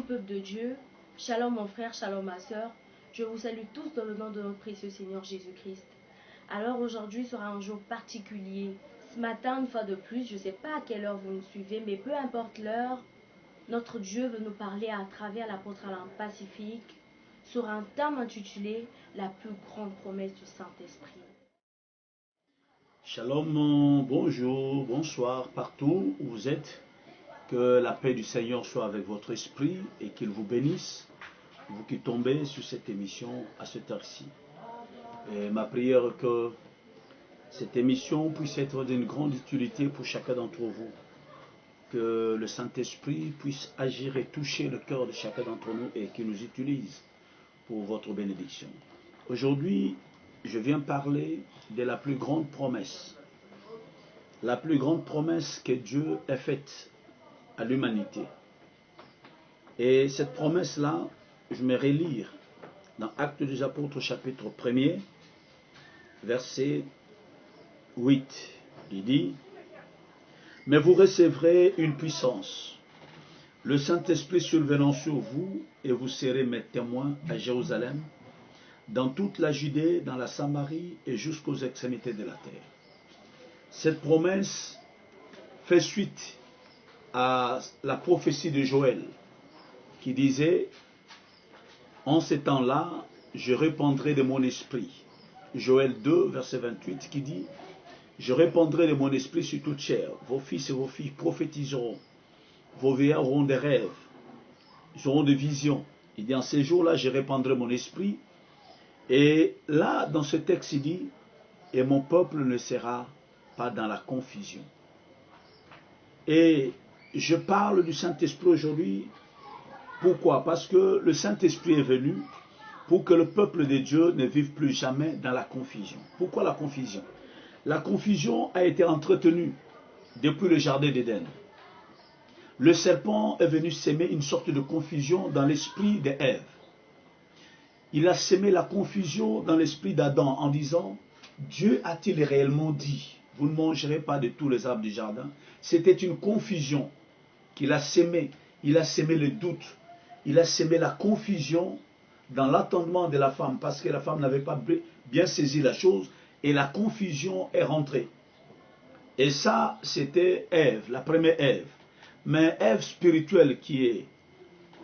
peuple de Dieu, shalom mon frère, shalom ma soeur, je vous salue tous dans le nom de notre précieux Seigneur Jésus-Christ. Alors aujourd'hui sera un jour particulier. Ce matin, une fois de plus, je ne sais pas à quelle heure vous nous suivez, mais peu importe l'heure, notre Dieu veut nous parler à travers l'apôtre Alain Pacifique sur un thème intitulé « La plus grande promesse du Saint-Esprit ». Shalom, bonjour, bonsoir, partout où vous êtes. Que la paix du Seigneur soit avec votre esprit et qu'il vous bénisse, vous qui tombez sur cette émission à cette heure-ci. Et ma prière est que cette émission puisse être d'une grande utilité pour chacun d'entre vous. Que le Saint-Esprit puisse agir et toucher le cœur de chacun d'entre nous et qu'il nous utilise pour votre bénédiction. Aujourd'hui, je viens parler de la plus grande promesse. La plus grande promesse que Dieu ait faite à l'humanité. Et cette promesse-là, je vais relire dans Actes des Apôtres, chapitre 1er, verset 8. Il dit: mais vous recevrez une puissance, le Saint-Esprit survenant sur vous, et vous serez mes témoins à Jérusalem, dans toute la Judée, dans la Samarie et jusqu'aux extrémités de la terre. Cette promesse fait suite à la prophétie de Joël qui disait: en ces temps-là, je répandrai de mon esprit. Joël 2, verset 28, qui dit: je répandrai de mon esprit sur toute chair. Vos fils et vos filles prophétiseront. Vos vieillards auront des rêves. Ils auront des visions. Il dit: en ces jours-là, je répandrai mon esprit. Et là, dans ce texte, il dit: et mon peuple ne sera pas dans la confusion. Et je parle du Saint-Esprit aujourd'hui. Pourquoi? Parce que le Saint-Esprit est venu pour que le peuple de Dieu ne vive plus jamais dans la confusion. Pourquoi la confusion? La confusion a été entretenue depuis le jardin d'Éden. Le serpent est venu s'aimer une sorte de confusion dans l'esprit d'Ève. Il a sémé la confusion dans l'esprit d'Adam en disant: Dieu a-t-il réellement dit, vous ne mangerez pas de tous les arbres du jardin? C'était une confusion qu'il a sémée. Il a sémé le doute. Il a sémé la confusion dans l'attendement de la femme, parce que la femme n'avait pas bien saisi la chose, et la confusion est rentrée. Et ça, c'était Ève, la première Ève. Mais Ève spirituelle, qui est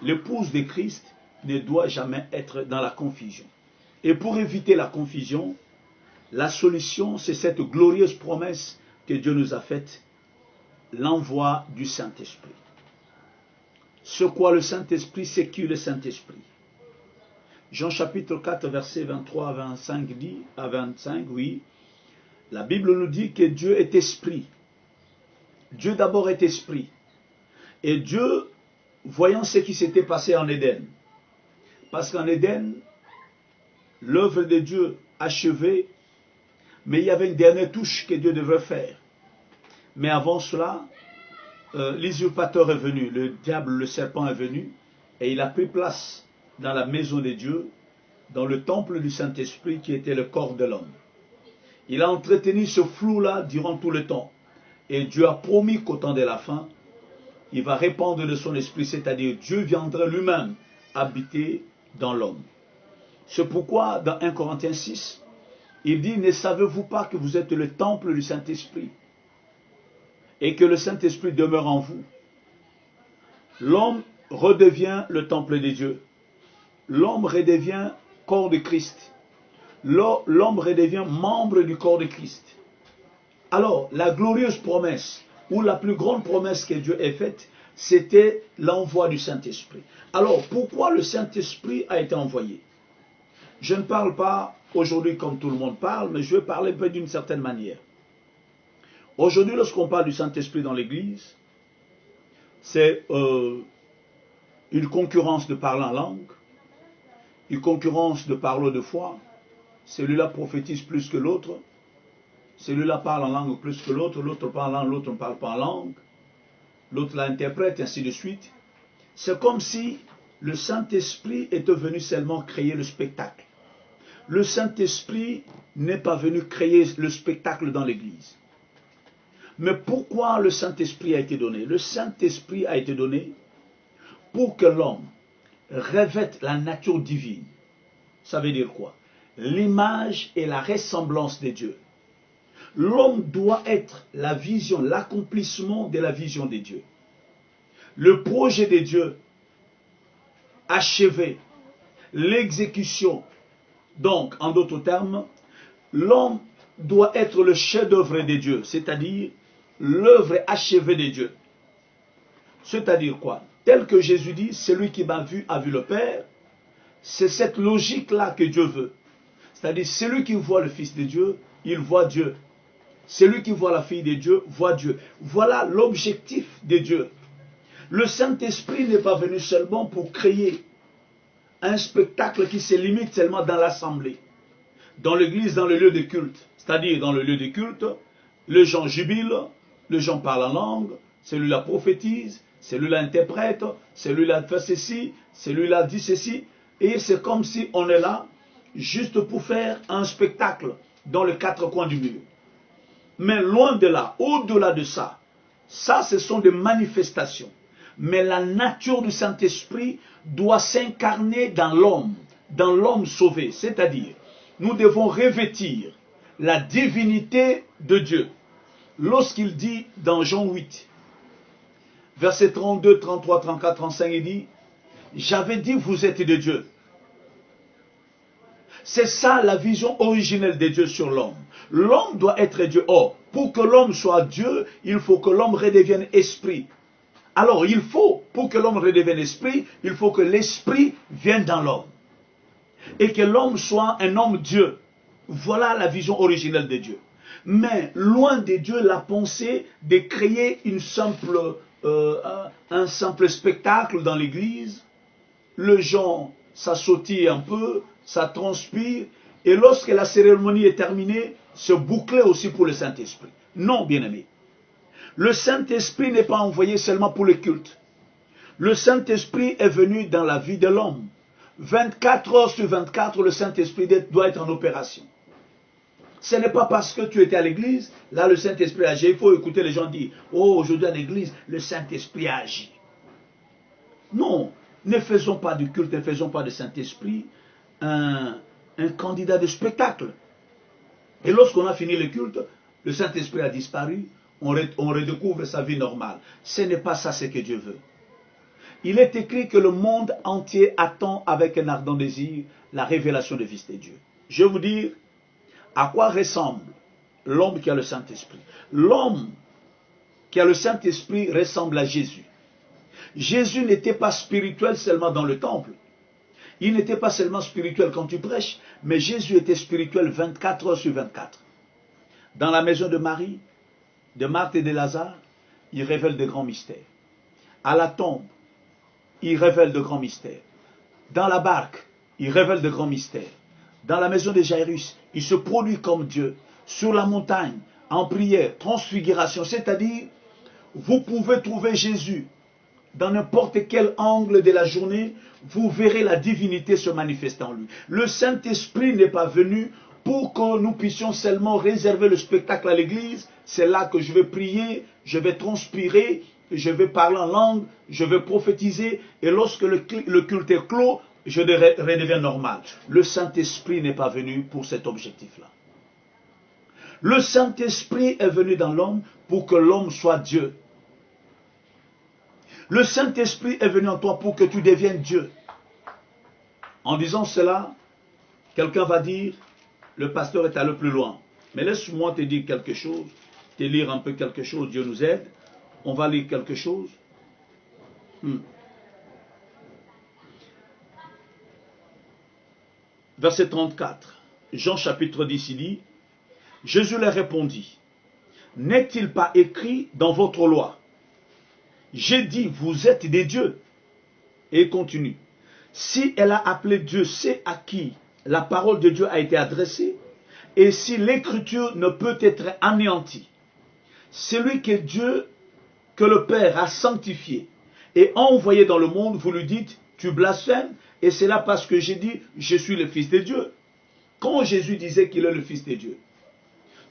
l'épouse de Christ, ne doit jamais être dans la confusion. Et pour éviter la confusion, la solution, c'est cette glorieuse promesse que Dieu nous a faite, l'envoi du Saint-Esprit. Ce quoi le Saint-Esprit, c'est qui le Saint-Esprit? Jean chapitre 4, verset 23 à 25 dit, à 25, oui, la Bible nous dit que Dieu est esprit. Dieu d'abord est esprit. Et Dieu, voyant ce qui s'était passé en Éden, parce qu'en Éden, l'œuvre de Dieu achevée, mais il y avait une dernière touche que Dieu devait faire. Mais avant cela, l'usurpateur est venu, le diable, le serpent est venu, et il a pris place dans la maison de Dieu, dans le temple du Saint-Esprit qui était le corps de l'homme. Il a entretenu ce flou-là durant tout le temps. Et Dieu a promis qu'au temps de la fin, il va répandre de son esprit, c'est-à-dire Dieu viendra lui-même habiter dans l'homme. C'est pourquoi dans 1 Corinthiens 6, il dit: ne savez-vous pas que vous êtes le temple du Saint-Esprit et que le Saint-Esprit demeure en vous? L'homme redevient le temple de Dieu. L'homme redevient corps de Christ. L'homme redevient membre du corps de Christ. Alors, la glorieuse promesse, ou la plus grande promesse que Dieu ait faite, c'était l'envoi du Saint-Esprit. Alors, pourquoi le Saint-Esprit a été envoyé? Je ne parle pas aujourd'hui comme tout le monde parle, mais je vais parler d'une certaine manière. Aujourd'hui, lorsqu'on parle du Saint-Esprit dans l'Église, c'est une concurrence de parler en langue, une concurrence de parler de foi. Celui-là prophétise plus que l'autre. Celui-là parle en langue plus que l'autre. L'autre parle en langue, l'autre ne parle pas en langue. L'autre l'interprète, ainsi de suite. C'est comme si le Saint-Esprit était venu seulement créer le spectacle. Le Saint-Esprit n'est pas venu créer le spectacle dans l'Église. Mais pourquoi le Saint-Esprit a été donné? Le Saint-Esprit a été donné pour que l'homme revête la nature divine. Ça veut dire quoi? L'image et la ressemblance de Dieu. L'homme doit être la vision, l'accomplissement de la vision de Dieu. Le projet de Dieu achevé, l'exécution. Donc, en d'autres termes, l'homme doit être le chef-d'œuvre de Dieu, c'est-à-dire l'œuvre achevée de Dieu. C'est-à-dire quoi? Tel que Jésus dit, celui qui m'a vu a vu le Père. C'est cette logique-là que Dieu veut. C'est-à-dire, celui qui voit le Fils de Dieu, il voit Dieu. Celui qui voit la fille de Dieu, voit Dieu. Voilà l'objectif de Dieu. Le Saint-Esprit n'est pas venu seulement pour créer un spectacle qui se limite seulement dans l'assemblée, dans l'église, dans le lieu de culte. C'est-à-dire, dans le lieu de culte, les gens jubilent, les gens parlent en langue, celui-là prophétise, celui-là interprète, celui-là fait ceci, celui-là dit ceci. Et c'est comme si on est là juste pour faire un spectacle dans les quatre coins du mur. Mais loin de là, au-delà de ça, ça ce sont des manifestations. Mais la nature du Saint-Esprit doit s'incarner dans l'homme sauvé. C'est-à-dire, nous devons revêtir la divinité de Dieu. Lorsqu'il dit dans Jean 8, versets 32, 33, 34, 35, il dit, j'avais dit vous êtes de Dieu. C'est ça la vision originelle de Dieu sur l'homme. L'homme doit être Dieu. Or, pour que l'homme soit Dieu, il faut que l'homme redevienne esprit. Alors, pour que l'homme redevienne esprit, il faut que l'esprit vienne dans l'homme. Et que l'homme soit un homme Dieu. Voilà la vision originelle de Dieu. Mais, loin de Dieu, la pensée de créer un simple spectacle dans l'église. Les gens, ça sautille un peu, ça transpire. Et lorsque la cérémonie est terminée, se boucler aussi pour le Saint-Esprit. Non, bien-aimé. Le Saint-Esprit n'est pas envoyé seulement pour le culte. Le Saint-Esprit est venu dans la vie de l'homme. 24 heures sur 24, le Saint-Esprit doit être en opération. Ce n'est pas parce que tu étais à l'église, là le Saint-Esprit agit. Il faut écouter les gens dire, oh aujourd'hui à l'église, le Saint-Esprit agit. Non, ne faisons pas du culte, ne faisons pas du Saint-Esprit un candidat de spectacle. Et lorsqu'on a fini le culte, le Saint-Esprit a disparu, on redécouvre sa vie normale. Ce n'est pas ça ce que Dieu veut. Il est écrit que le monde entier attend avec un ardent désir la révélation du Fils de Dieu. Je vais vous dire à quoi ressemble l'homme qui a le Saint-Esprit. L'homme qui a le Saint-Esprit ressemble à Jésus. Jésus n'était pas spirituel seulement dans le temple. Il n'était pas seulement spirituel quand tu prêches, mais Jésus était spirituel 24 heures sur 24. Dans la maison de Marie, de Marthe et de Lazare, il révèle de grands mystères. À la tombe, il révèle de grands mystères. Dans la barque, il révèle de grands mystères. Dans la maison de Jairus, il se produit comme Dieu. Sur la montagne, en prière, transfiguration, c'est-à-dire, vous pouvez trouver Jésus dans n'importe quel angle de la journée, vous verrez la divinité se manifester en lui. Le Saint-Esprit n'est pas venu pour que nous puissions seulement réserver le spectacle à l'église. C'est là que je vais prier, je vais transpirer, je vais parler en langue, je vais prophétiser, et lorsque le culte est clos, je redeviens normal. Le Saint-Esprit n'est pas venu pour cet objectif-là. Le Saint-Esprit est venu dans l'homme pour que l'homme soit Dieu. Le Saint-Esprit est venu en toi pour que tu deviennes Dieu. En disant cela, quelqu'un va dire, le pasteur est allé plus loin. Mais laisse-moi te dire quelque chose, te lire un peu quelque chose, Dieu nous aide. On va lire quelque chose. Verset 34, Jean chapitre 10, il dit, Jésus leur répondit, n'est-il pas écrit dans votre loi? J'ai dit, vous êtes des dieux. Et il continue. Si elle a appelé Dieu, c'est à qui la parole de Dieu a été adressée. Et si l'écriture ne peut être anéantie, celui que Dieu, que le Père a sanctifié et envoyé dans le monde, vous lui dites, tu blasphèmes. Et c'est là parce que j'ai dit, je suis le Fils de Dieu. Quand Jésus disait qu'il est le Fils de Dieu,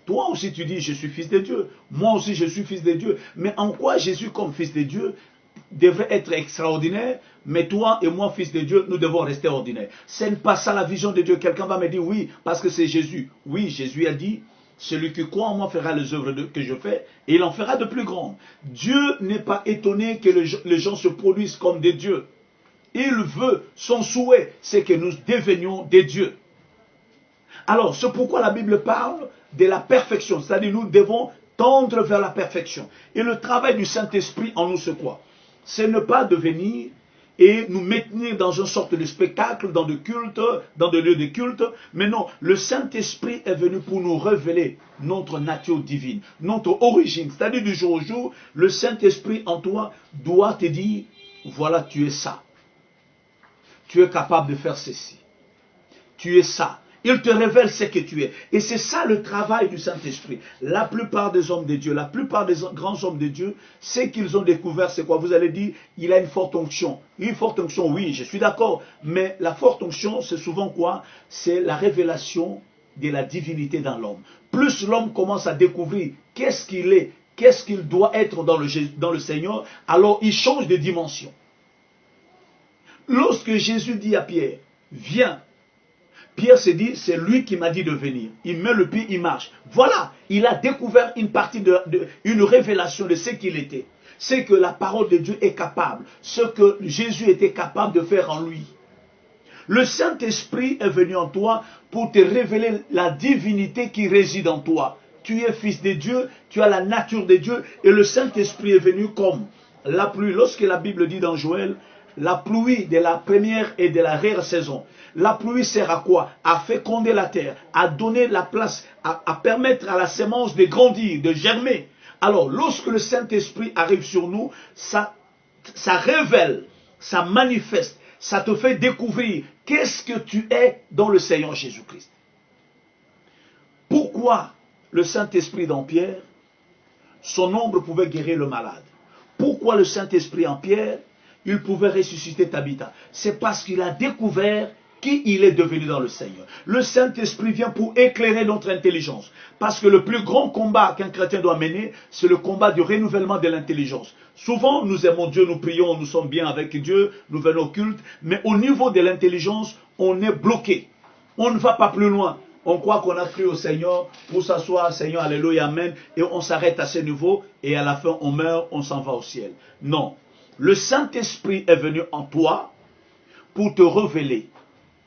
toi aussi tu dis, je suis Fils de Dieu. Moi aussi je suis Fils de Dieu. Mais en quoi Jésus comme Fils de Dieu devrait être extraordinaire, mais toi et moi, fils de Dieu, nous devons rester ordinaires. Ce n'est pas ça la vision de Dieu. Quelqu'un va me dire oui, parce que c'est Jésus. Oui, Jésus a dit, celui qui croit en moi fera les œuvres que je fais, et il en fera de plus grandes. Dieu n'est pas étonné que les gens se produisent comme des dieux. Il veut, son souhait, c'est que nous devenions des dieux. Alors, c'est pourquoi la Bible parle de la perfection. C'est-à-dire, nous devons tendre vers la perfection. Et le travail du Saint-Esprit en nous, c'est quoi? C'est ne pas devenir et nous maintenir dans une sorte de spectacle, dans des cultes, dans des lieux de culte. Mais non, le Saint-Esprit est venu pour nous révéler notre nature divine, notre origine. C'est-à-dire, du jour au jour, le Saint-Esprit en toi doit te dire, voilà, tu es ça. Tu es capable de faire ceci. Tu es ça. Il te révèle ce que tu es. Et c'est ça le travail du Saint-Esprit. La plupart des hommes de Dieu, la plupart des grands hommes de Dieu, ce qu'ils ont découvert, c'est quoi? Vous allez dire, il a une forte onction. Une forte onction, oui, je suis d'accord. Mais la forte onction, c'est souvent quoi? C'est la révélation de la divinité dans l'homme. Plus l'homme commence à découvrir qu'est-ce qu'il est, qu'est-ce qu'il doit être dans le Seigneur, alors il change de dimension. Lorsque Jésus dit à Pierre, viens, Pierre se dit, c'est lui qui m'a dit de venir. Il met le pied, il marche. Voilà, il a découvert une partie une révélation de ce qu'il était. C'est que la parole de Dieu est capable. Ce que Jésus était capable de faire en lui. Le Saint-Esprit est venu en toi pour te révéler la divinité qui réside en toi. Tu es fils de Dieu, tu as la nature de Dieu, et le Saint-Esprit est venu comme la pluie. Lorsque la Bible dit dans Joël, la pluie de la première et de la rare saison. La pluie sert à quoi? À féconder la terre, à donner la place, à permettre à la semence de grandir, de germer. Alors, lorsque le Saint-Esprit arrive sur nous, ça révèle, ça manifeste, ça te fait découvrir qu'est-ce que tu es dans le Seigneur Jésus-Christ. Pourquoi le Saint-Esprit dans Pierre, son ombre pouvait guérir le malade? Pourquoi le Saint-Esprit en Pierre, il pouvait ressusciter Tabitha? C'est parce qu'il a découvert qui il est devenu dans le Seigneur. Le Saint-Esprit vient pour éclairer notre intelligence. Parce que le plus grand combat qu'un chrétien doit mener, c'est le combat du renouvellement de l'intelligence. Souvent, nous aimons Dieu, nous prions, nous sommes bien avec Dieu, nous venons au culte, mais au niveau de l'intelligence, on est bloqué. On ne va pas plus loin. On croit qu'on a cru au Seigneur pour s'asseoir, Seigneur, alléluia, amen, et on s'arrête à ce niveau, et à la fin, on meurt, on s'en va au ciel. Non. Le Saint-Esprit est venu en toi pour te révéler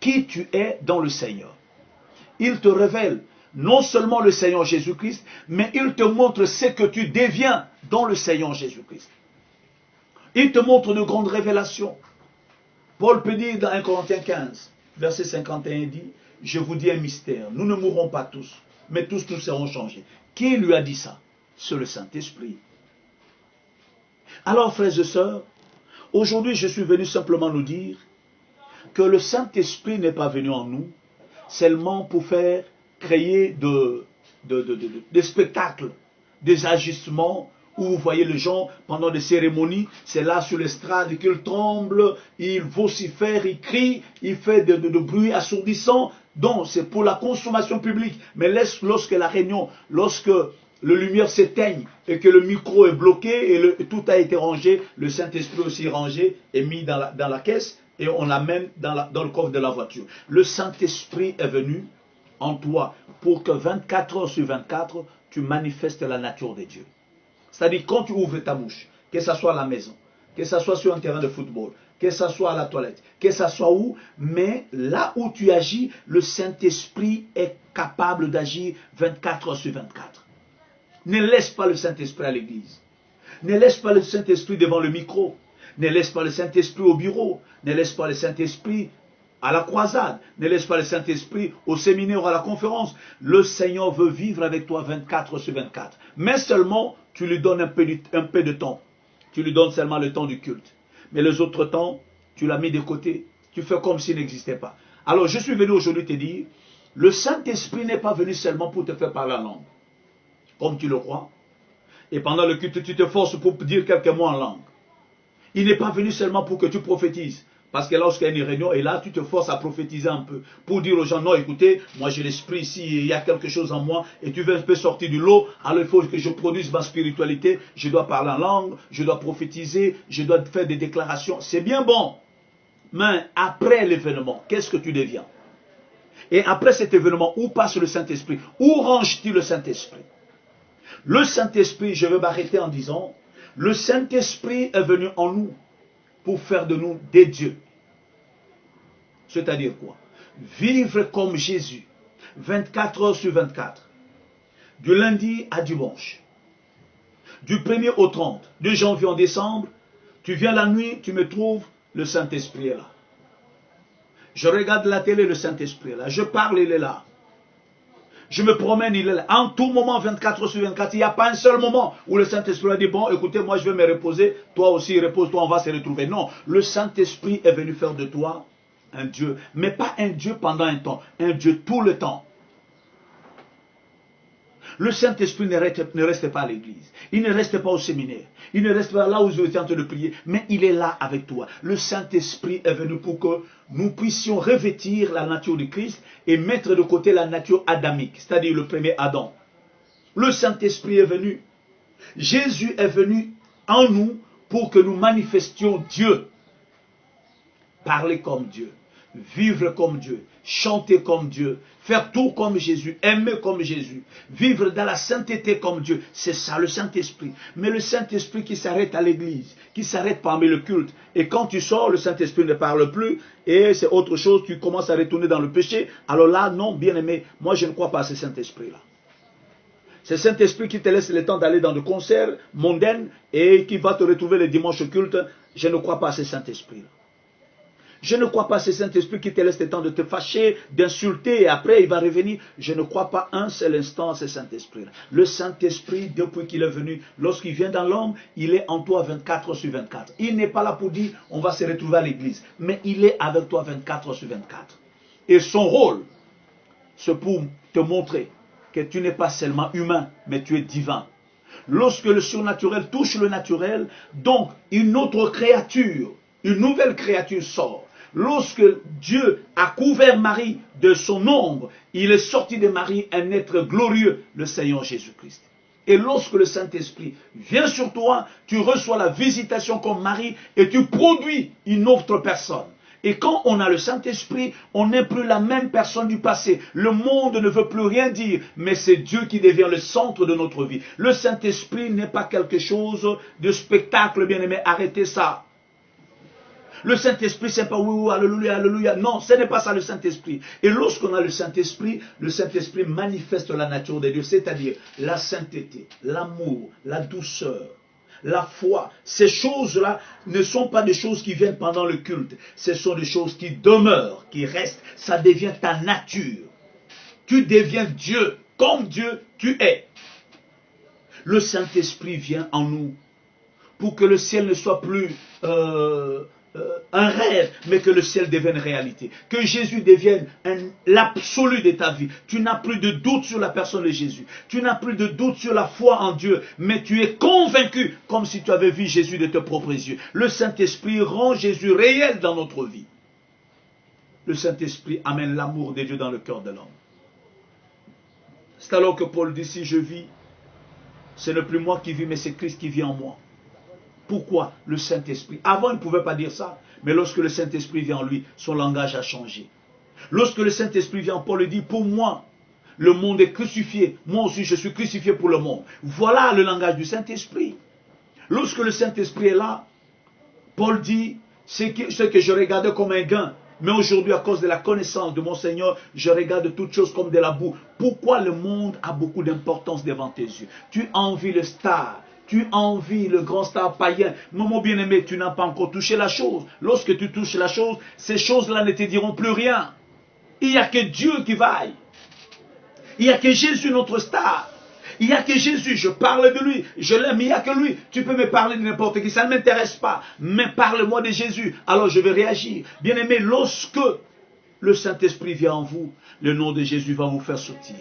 qui tu es dans le Seigneur. Il te révèle non seulement le Seigneur Jésus-Christ, mais il te montre ce que tu deviens dans le Seigneur Jésus-Christ. Il te montre de grandes révélations. Paul peut dire dans 1 Corinthiens 15, verset 51, dit, je vous dis un mystère, nous ne mourrons pas tous, mais tous nous serons changés. Qui lui a dit ça? C'est le Saint-Esprit. Alors, frères et sœurs, aujourd'hui, je suis venu simplement nous dire que le Saint-Esprit n'est pas venu en nous seulement pour faire créer des spectacles, des agissements où vous voyez les gens pendant des cérémonies, c'est là sur l'estrade qu'ils tremblent, ils vocifèrent, ils crient, ils font de bruit assourdissant. Donc c'est pour la consommation publique. Mais lorsque la réunion, lorsque les lumières s'éteignent et que le micro est bloqué et tout a été rangé, le Saint-Esprit aussi rangé et mis dans la caisse, et on l'amène dans le coffre de la voiture. Le Saint-Esprit est venu en toi pour que 24 heures sur 24, tu manifestes la nature de Dieu. C'est-à-dire quand tu ouvres ta bouche, que ce soit à la maison, que ce soit sur un terrain de football, que ce soit à la toilette, que ce soit où, mais là où tu agis, le Saint-Esprit est capable d'agir 24 heures sur 24. Ne laisse pas le Saint-Esprit à l'église. Ne laisse pas le Saint-Esprit devant le micro. Ne laisse pas le Saint-Esprit au bureau. Ne laisse pas le Saint-Esprit à la croisade. Ne laisse pas le Saint-Esprit au séminaire ou à la conférence. Le Seigneur veut vivre avec toi 24 sur 24. Mais seulement, tu lui donnes un peu de temps. Tu lui donnes seulement le temps du culte. Mais les autres temps, tu l'as mis de côté. Tu fais comme s'il n'existait pas. Alors, je suis venu aujourd'hui te dire, le Saint-Esprit n'est pas venu seulement pour te faire parler la langue. Comme tu le crois. Et pendant le culte, tu te forces pour dire quelques mots en langue. Il n'est pas venu seulement pour que tu prophétises. Parce que lorsqu'il y a une réunion, et là, tu te forces à prophétiser un peu. Pour dire aux gens, non, écoutez, moi j'ai l'esprit ici, il y a quelque chose en moi, et tu veux un peu sortir du lot, alors il faut que je produise ma spiritualité, je dois parler en langue, je dois prophétiser, je dois faire des déclarations. C'est bien bon. Mais après l'événement, qu'est-ce que tu deviens? Et après cet événement, où passe le Saint-Esprit? Où range-t-il le Saint-Esprit? Le Saint-Esprit, je vais m'arrêter en disant, le Saint-Esprit est venu en nous pour faire de nous des dieux. C'est-à-dire quoi? Vivre comme Jésus, 24 heures sur 24, du lundi à dimanche, du 1er au 30, de janvier en décembre, tu viens la nuit, tu me trouves, le Saint-Esprit est là. Je regarde la télé, le Saint-Esprit est là. Je parle, il est là. Je me promène, il est là. En tout moment, 24 heures sur 24, il n'y a pas un seul moment où le Saint-Esprit a dit, bon, écoutez, moi je vais me reposer, toi aussi repose-toi, on va se retrouver. Non, le Saint-Esprit est venu faire de toi un Dieu, mais pas un Dieu pendant un temps, un Dieu tout le temps. Le Saint-Esprit ne reste pas à l'église, il ne reste pas au séminaire, il ne reste pas là où vous êtes en train de prier, mais il est là avec toi. Le Saint-Esprit est venu pour que nous puissions revêtir la nature de Christ et mettre de côté la nature adamique, c'est-à-dire le premier Adam. Le Saint-Esprit est venu. Jésus est venu en nous pour que nous manifestions Dieu. Parler comme Dieu, vivre comme Dieu, chanter comme Dieu, faire tout comme Jésus, aimer comme Jésus, vivre dans la sainteté comme Dieu. C'est ça le Saint-Esprit. Mais le Saint-Esprit qui s'arrête à l'église, qui s'arrête parmi le culte, et quand tu sors, le Saint-Esprit ne parle plus, et c'est autre chose, tu commences à retourner dans le péché. Alors là, non, bien aimé, moi je ne crois pas à ce Saint-Esprit-là. C'est le Saint-Esprit qui te laisse le temps d'aller dans des concerts mondains et qui va te retrouver les dimanches au culte. Je ne crois pas à ce Saint-Esprit-là. Je ne crois pas à ce Saint-Esprit qui te laisse le temps de te fâcher, d'insulter et après il va revenir. Je ne crois pas un seul instant à ce Saint-Esprit-là. Le Saint-Esprit, depuis qu'il est venu, lorsqu'il vient dans l'homme, il est en toi 24 heures sur 24. Il n'est pas là pour dire on va se retrouver à l'église, mais il est avec toi 24 heures sur 24. Et son rôle, c'est pour te montrer que tu n'es pas seulement humain, mais tu es divin. Lorsque le surnaturel touche le naturel, donc une autre créature, une nouvelle créature sort. Lorsque Dieu a couvert Marie de son ombre, il est sorti de Marie un être glorieux, le Seigneur Jésus-Christ. Et lorsque le Saint-Esprit vient sur toi, tu reçois la visitation comme Marie et tu produis une autre personne. Et quand on a le Saint-Esprit, on n'est plus la même personne du passé. Le monde ne veut plus rien dire, mais c'est Dieu qui devient le centre de notre vie. Le Saint-Esprit n'est pas quelque chose de spectacle, bien-aimé, arrêtez ça. Le Saint-Esprit, c'est pas oui, alléluia, alléluia. Non, ce n'est pas ça le Saint-Esprit. Et lorsqu'on a le Saint-Esprit manifeste la nature de Dieu, c'est-à-dire la sainteté, l'amour, la douceur, la foi. Ces choses-là ne sont pas des choses qui viennent pendant le culte. Ce sont des choses qui demeurent, qui restent. Ça devient ta nature. Tu deviens Dieu. Comme Dieu, tu es. Le Saint-Esprit vient en nous pour que le ciel ne soit plus un rêve, mais que le ciel devienne réalité. Que Jésus devienne l'absolu de ta vie. Tu n'as plus de doute sur la personne de Jésus. Tu n'as plus de doute sur la foi en Dieu, mais tu es convaincu comme si tu avais vu Jésus de tes propres yeux. Le Saint-Esprit rend Jésus réel dans notre vie. Le Saint-Esprit amène l'amour de Dieu dans le cœur de l'homme. C'est alors que Paul dit, si je vis, ce n'est plus moi qui vis, mais c'est Christ qui vit en moi. Pourquoi? Le Saint-Esprit. Avant, il ne pouvait pas dire ça. Mais lorsque le Saint-Esprit vient en lui, son langage a changé. Lorsque le Saint-Esprit vient, Paul dit, pour moi, le monde est crucifié. Moi aussi, je suis crucifié pour le monde. Voilà le langage du Saint-Esprit. Lorsque le Saint-Esprit est là, Paul dit, ce que je regardais comme un gain. Mais aujourd'hui, à cause de la connaissance de mon Seigneur, je regarde toutes choses comme de la boue. Pourquoi le monde a beaucoup d'importance devant tes yeux? Tu envies le star. Tu envies le grand star païen. Mon bien-aimé, tu n'as pas encore touché la chose. Lorsque tu touches la chose, ces choses-là ne te diront plus rien. Il n'y a que Dieu qui vaille. Il n'y a que Jésus, notre star. Il n'y a que Jésus, je parle de lui, je l'aime, il n'y a que lui. Tu peux me parler de n'importe qui, ça ne m'intéresse pas. Mais parle-moi de Jésus, alors je vais réagir. Bien-aimé, lorsque le Saint-Esprit vient en vous, le nom de Jésus va vous faire sortir.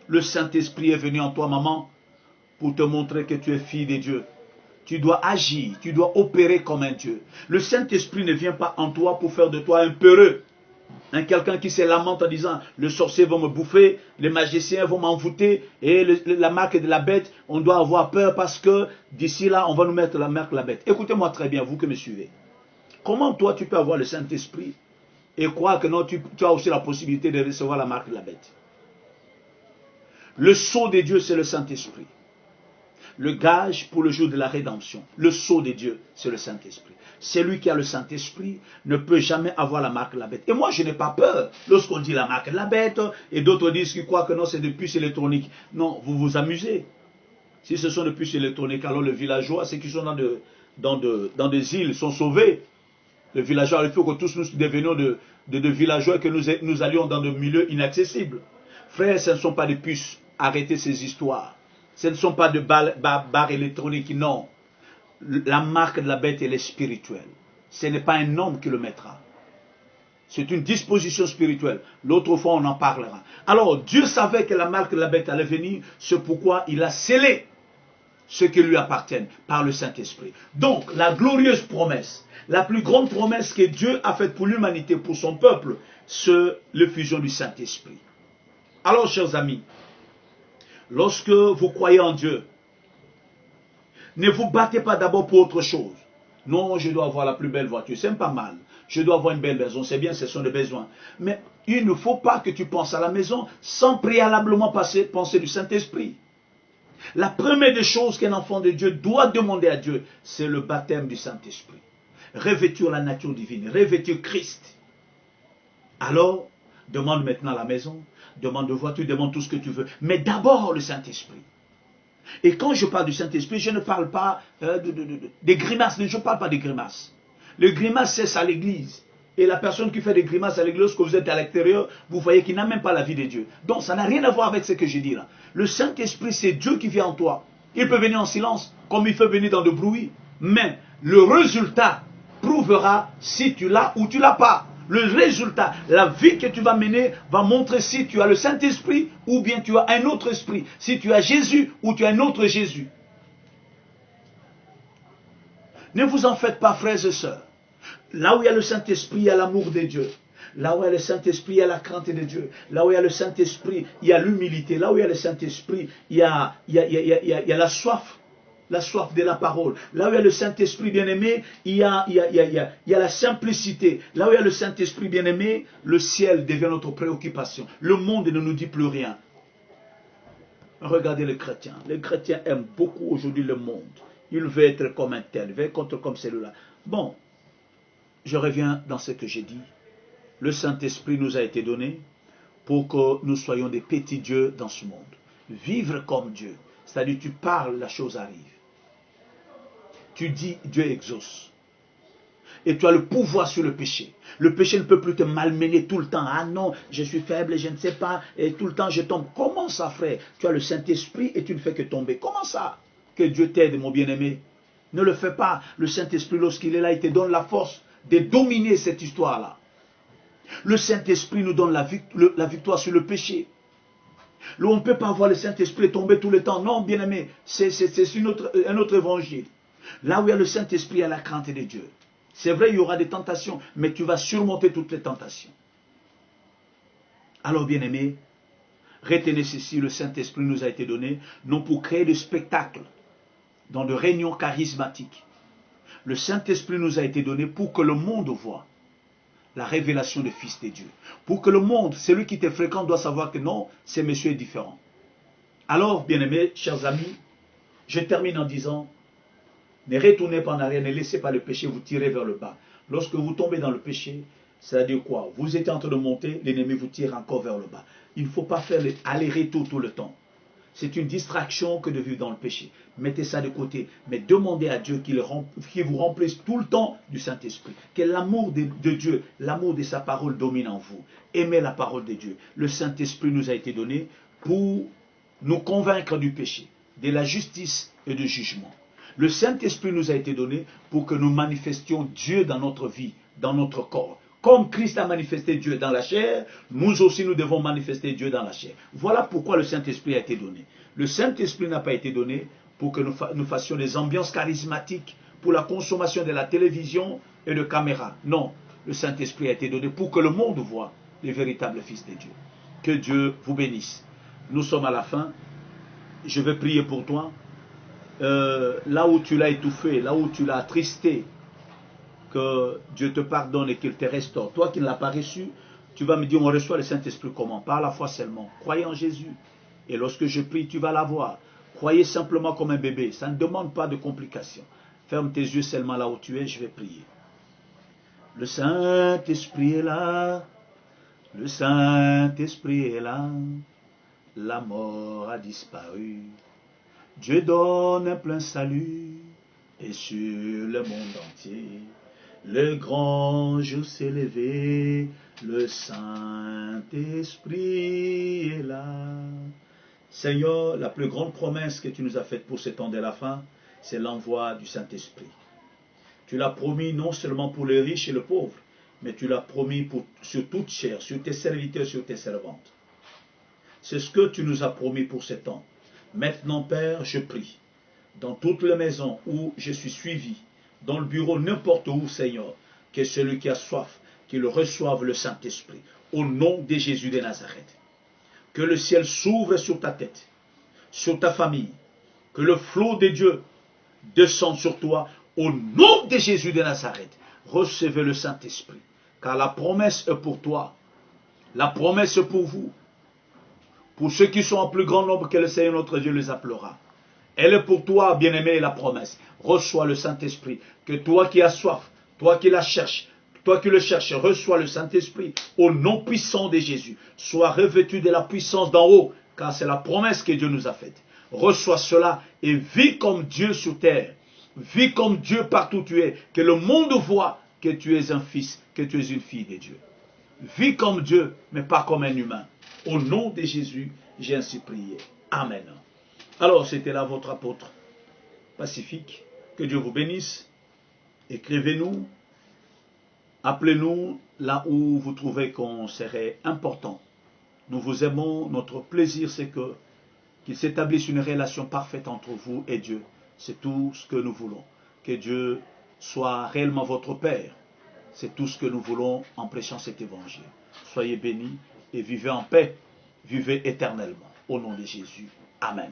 Le Saint-Esprit est venu en toi, maman, pour te montrer que tu es fille de Dieu. Tu dois agir, tu dois opérer comme un Dieu. Le Saint-Esprit ne vient pas en toi pour faire de toi un peureux. Quelqu'un qui se lamente en disant, le sorcier va me bouffer, les magiciens vont m'envoûter, et la marque de la bête, on doit avoir peur parce que d'ici là, on va nous mettre la marque de la bête. Écoutez-moi très bien, vous que me suivez. Comment toi tu peux avoir le Saint-Esprit et croire que non, tu as aussi la possibilité de recevoir la marque de la bête? Le sceau de Dieu, c'est le Saint-Esprit. Le gage pour le jour de la rédemption, le sceau de Dieu, c'est le Saint-Esprit. Celui qui a le Saint-Esprit ne peut jamais avoir la marque de la bête. Et moi, je n'ai pas peur lorsqu'on dit la marque de la bête, et d'autres disent qu'ils croient que non, c'est des puces électroniques. Non, vous vous amusez. Si ce sont des puces électroniques, alors le villageois, ceux qui sont dans des îles, sont sauvés. Le villageois, il faut que tous nous devenions de villageois, que nous allions dans des milieux inaccessibles. Frères, ce ne sont pas des puces. Arrêtez ces histoires. Ce ne sont pas de barres électroniques, non. La marque de la bête, elle est spirituelle. Ce n'est pas un homme qui le mettra. C'est une disposition spirituelle. L'autre fois, on en parlera. Alors, Dieu savait que la marque de la bête allait venir. C'est pourquoi il a scellé ce qui lui appartient par le Saint-Esprit. Donc, la glorieuse promesse, la plus grande promesse que Dieu a faite pour l'humanité, pour son peuple, c'est l'effusion du Saint-Esprit. Alors, chers amis, lorsque vous croyez en Dieu, ne vous battez pas d'abord pour autre chose. Non, je dois avoir la plus belle voiture, c'est pas mal. Je dois avoir une belle maison, c'est bien, ce sont des besoins. Mais il ne faut pas que tu penses à la maison sans préalablement penser du Saint-Esprit. La première des choses qu'un enfant de Dieu doit demander à Dieu, c'est le baptême du Saint-Esprit. Revêtir la nature divine, revêtir Christ. Alors, demande maintenant la maison, demande de voiture, demande tout ce que tu veux. Mais d'abord le Saint-Esprit. Et quand je parle du Saint-Esprit, je ne parle pas des grimaces. Je ne parle pas des grimaces. Le grimace, c'est à l'église. Et la personne qui fait des grimaces à l'église, lorsque vous êtes à l'extérieur, vous voyez qu'il n'a même pas la vie de Dieu. Donc ça n'a rien à voir avec ce que je dis là. Le Saint-Esprit, c'est Dieu qui vient en toi. Il peut venir en silence, comme il peut venir dans le bruit. Mais le résultat prouvera si tu l'as ou tu l'as pas. Le résultat, la vie que tu vas mener va montrer si tu as le Saint-Esprit ou bien tu as un autre esprit. Si tu as Jésus ou tu as un autre Jésus. Ne vous en faites pas, frères et sœurs. Là où il y a le Saint-Esprit, il y a l'amour de Dieu. Là où il y a le Saint-Esprit, il y a la crainte de Dieu. Là où il y a le Saint-Esprit, il y a l'humilité. Là où il y a le Saint-Esprit, il y a la soif. La soif de la parole. Là où il y a le Saint-Esprit bien-aimé, il y a la simplicité. Là où il y a le Saint-Esprit bien-aimé, le ciel devient notre préoccupation. Le monde ne nous dit plus rien. Regardez les chrétiens. Les chrétiens aiment beaucoup aujourd'hui le monde. Ils veulent être comme un tel, ils veulent être comme celui-là. Bon, je reviens dans ce que j'ai dit. Le Saint-Esprit nous a été donné pour que nous soyons des petits dieux dans ce monde. Vivre comme Dieu. C'est-à-dire, tu parles, la chose arrive. Tu dis, Dieu exauce. Et tu as le pouvoir sur le péché. Le péché ne peut plus te malmener tout le temps. Ah non, je suis faible, je ne sais pas, et tout le temps je tombe. Comment ça, frère? Tu as le Saint-Esprit et tu ne fais que tomber. Comment ça? Que Dieu t'aide, mon bien-aimé. Ne le fais pas. Le Saint-Esprit, lorsqu'il est là, il te donne la force de dominer cette histoire-là. Le Saint-Esprit nous donne la victoire sur le péché. Là, on ne peut pas voir le Saint-Esprit tomber tout le temps. Non, bien-aimé, c'est un autre évangile. Là où il y a le Saint-Esprit, il y a la crainte de Dieu. C'est vrai, il y aura des tentations, mais tu vas surmonter toutes les tentations. Alors, bien-aimé, retenez ceci, le Saint-Esprit nous a été donné, non pour créer des spectacles dans des réunions charismatiques. Le Saint-Esprit nous a été donné pour que le monde voit la révélation du Fils de Dieu. Pour que le monde, celui qui te fréquente, doit savoir que non, ce monsieur est différent. Alors, bien-aimés, chers amis, je termine en disant, ne retournez pas en arrière, ne laissez pas le péché vous tirer vers le bas. Lorsque vous tombez dans le péché, c'est-à-dire quoi? Vous êtes en train de monter, l'ennemi vous tire encore vers le bas. Il ne faut pas faire aller-retour tout le temps. C'est une distraction que de vivre dans le péché. Mettez ça de côté, mais demandez à Dieu qu'il vous remplisse tout le temps du Saint-Esprit. Que l'amour de Dieu, l'amour de sa parole domine en vous. Aimez la parole de Dieu. Le Saint-Esprit nous a été donné pour nous convaincre du péché, de la justice et du jugement. Le Saint-Esprit nous a été donné pour que nous manifestions Dieu dans notre vie, dans notre corps. Comme Christ a manifesté Dieu dans la chair, nous aussi nous devons manifester Dieu dans la chair. Voilà pourquoi le Saint-Esprit a été donné. Le Saint-Esprit n'a pas été donné pour que nous fassions des ambiances charismatiques pour la consommation de la télévision et de caméras. Non, le Saint-Esprit a été donné pour que le monde voie les véritables fils de Dieu. Que Dieu vous bénisse. Nous sommes à la fin. Je vais prier pour toi. Là où tu l'as étouffé, là où tu l'as attristé, que Dieu te pardonne et qu'il te restaure. Toi qui ne l'as pas reçu, tu vas me dire, on reçoit le Saint-Esprit comment? Par la foi seulement. Croyez en Jésus. Et lorsque je prie, tu vas l'avoir. Croyez simplement comme un bébé. Ça ne demande pas de complications. Ferme tes yeux seulement là où tu es, je vais prier. Le Saint-Esprit est là. Le Saint-Esprit est là. La mort a disparu. Dieu donne un plein salut. Et sur le monde entier, le grand jour s'est levé. Le Saint-Esprit est là. Seigneur, la plus grande promesse que tu nous as faite pour ce temps de la fin, c'est l'envoi du Saint-Esprit. Tu l'as promis non seulement pour les riches et les pauvres, mais tu l'as promis sur toute chair, sur tes serviteurs, sur tes servantes. C'est ce que tu nous as promis pour ce temps. Maintenant, Père, je prie, dans toutes les maisons où je suis suivi, dans le bureau, n'importe où, Seigneur, que celui qui a soif, qu'il reçoive le Saint-Esprit, au nom de Jésus de Nazareth. Que le ciel s'ouvre sur ta tête, sur ta famille, que le flot de Dieu descende sur toi, au nom de Jésus de Nazareth. Recevez le Saint-Esprit, car la promesse est pour toi, la promesse est pour vous, pour ceux qui sont en plus grand nombre que le Seigneur notre Dieu les appellera. Elle est pour toi, bien-aimé, la promesse. Reçois le Saint-Esprit, que toi qui as soif, toi qui la cherches, toi qui le cherches, reçois le Saint-Esprit au nom puissant de Jésus. Sois revêtu de la puissance d'en haut, car c'est la promesse que Dieu nous a faite. Reçois cela et vis comme Dieu sur terre. Vis comme Dieu partout où tu es. Que le monde voit que tu es un fils, que tu es une fille de Dieu. Vis comme Dieu, mais pas comme un humain. Au nom de Jésus, j'ai ainsi prié. Amen. Alors, c'était là votre apôtre Pacifique. Que Dieu vous bénisse. Écrivez-nous. Appelez-nous là où vous trouvez qu'on serait important. Nous vous aimons. Notre plaisir, c'est qu'il s'établisse une relation parfaite entre vous et Dieu. C'est tout ce que nous voulons. Que Dieu soit réellement votre Père. C'est tout ce que nous voulons en prêchant cet évangile. Soyez bénis et vivez en paix. Vivez éternellement. Au nom de Jésus. Amen.